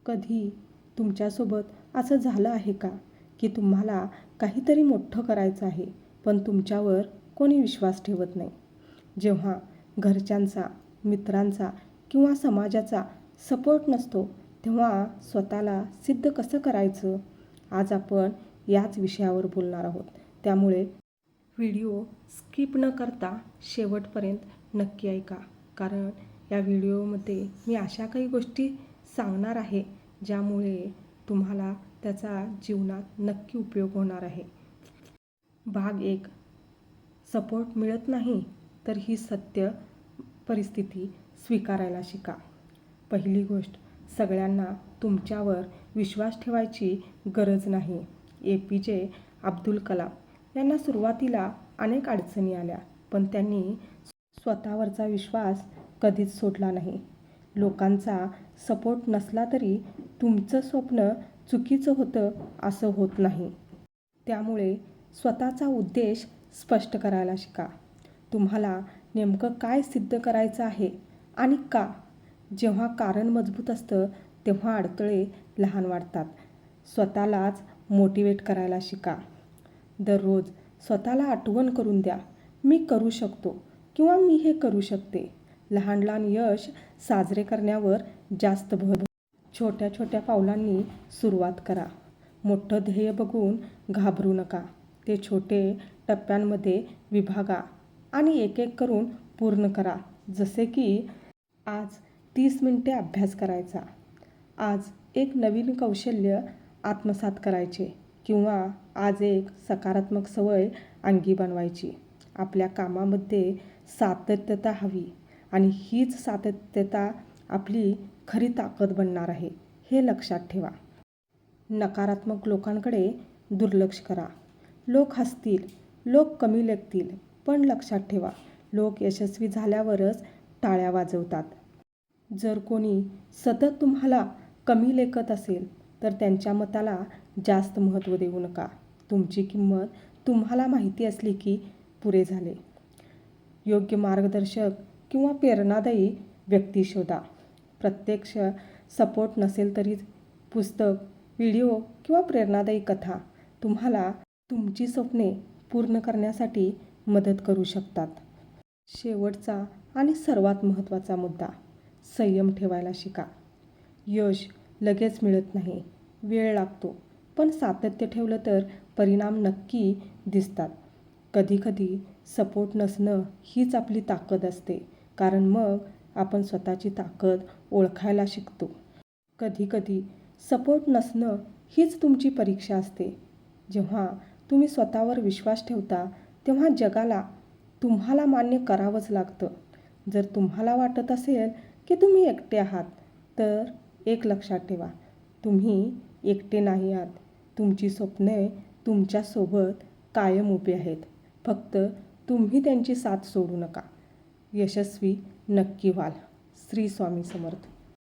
कधी तुमच्यासोबत असं झालं आहे का की तुम्हाला काहीतरी मोठं करायचं आहे, पण तुमच्यावर कोणी विश्वास ठेवत नाही? जेव्हा घरच्यांचा, मित्रांचा किंवा समाजाचा सपोर्ट नसतो, तेव्हा स्वतःला सिद्ध कसं करायचं? आज आपण याच विषयावर बोलणार आहोत. त्यामुळे व्हिडिओ स्किप न करता शेवटपर्यंत नक्की ऐका, कारण या व्हिडिओमध्ये मी अशा काही गोष्टी सांगणार आहे ज्यामुळे तुम्हाला त्याचा जीवनात नक्की उपयोग होणार आहे. भाग 1. सपोर्ट मिळत नाही तर ही सत्य परिस्थिती स्वीकारायला शिका. पहिली गोष्ट, सगळ्यांना तुमच्यावर विश्वास ठेवायची गरज नाही. APJ अब्दुल कलाम यांना सुरुवातीला अनेक अडचणी आल्या, पण त्यांनी स्वतःवरचा विश्वास कधीच सोडला नाही. लोकांचा सपोर्ट नसला तरी तुमचं स्वप्न चुकीचं होतं असं होत नाही. त्यामुळे स्वतःचा उद्देश स्पष्ट करायला शिका. तुम्हाला नेमकं काय सिद्ध करायचं आहे आणि का? जेव्हा कारण मजबूत असतं तेव्हा अडथळे लहान वाटतात. स्वतःलाच मोटिवेट करायला शिका. दररोज स्वतःला आठवण करून द्या, मी करू शकतो किंवा मी हे करू शकते. लहान लहान यश साजरे करण्यावर जास्त भर. छोट्या छोट्या पावलांनी सुरुवात करा. मोठं ध्येय बघून घाबरू नका. ते छोटे टप्प्यांमध्ये विभागा आणि एक एक करून पूर्ण करा. जसे की आज 30 मिनिटे अभ्यास करायचा, आज एक नवीन कौशल्य आत्मसात करायचे किंवा आज एक सकारात्मक सवय अंगी बनवायची. आपल्या कामामध्ये सातत्यता हवी आणि हीच सातत्यता आपली खरी ताकद बनणार आहे, हे लक्षात ठेवा. नकारात्मक लोकांकडे दुर्लक्ष करा. लोक हसतील, लोक कमी लेखतील, पण लक्षात ठेवा, लोक यशस्वी झाल्यावरच टाळ्या वाजवतात. जर कोणी सतत तुम्हाला कमी लेखत असेल तर त्यांच्या मताला जास्त महत्त्व देऊ नका. तुमची किंमत तुम्हाला माहिती असली की पुरे झाले. योग्य मार्गदर्शक किंवा प्रेरणादायी व्यक्ती शोधा. प्रत्यक्ष सपोर्ट नसेल तरी पुस्तक, व्हिडिओ किंवा प्रेरणादायी कथा तुम्हाला तुमची स्वप्ने पूर्ण करण्यासाठी मदत करू शकतात. शेवटचा आणि सर्वात महत्त्वाचा मुद्दा, संयम ठेवायला शिका. यश लगेच मिळत नाही, वेळ लागतो, पण सातत्य ठेवलं तर परिणाम नक्की दिसतात. कधीकधी सपोर्ट नसणं हीच आपली ताकद असते, कारण मग आपण स्वतःची ताकद ओळखायला शिकतो. कधीकधी सपोर्ट नसणं हीच तुमची परीक्षा असते. जेव्हा तुम्ही स्वतःवर विश्वास ठेवता तेव्हा जगाला तुम्हाला मान्य करावंच लागतं. जर तुम्हाला वाटत असेल की तुम्ही एकटे आहात, तर एक लक्षात ठेवा, तुम्ही एकटे नाही आहात. तुमची स्वप्ने तुमच्यासोबत कायम उभी आहेत. फक्त तुम्ही त्यांची साथ सोडू नका. यशस्वी नक्की व्हाल. श्री स्वामी समर्थ.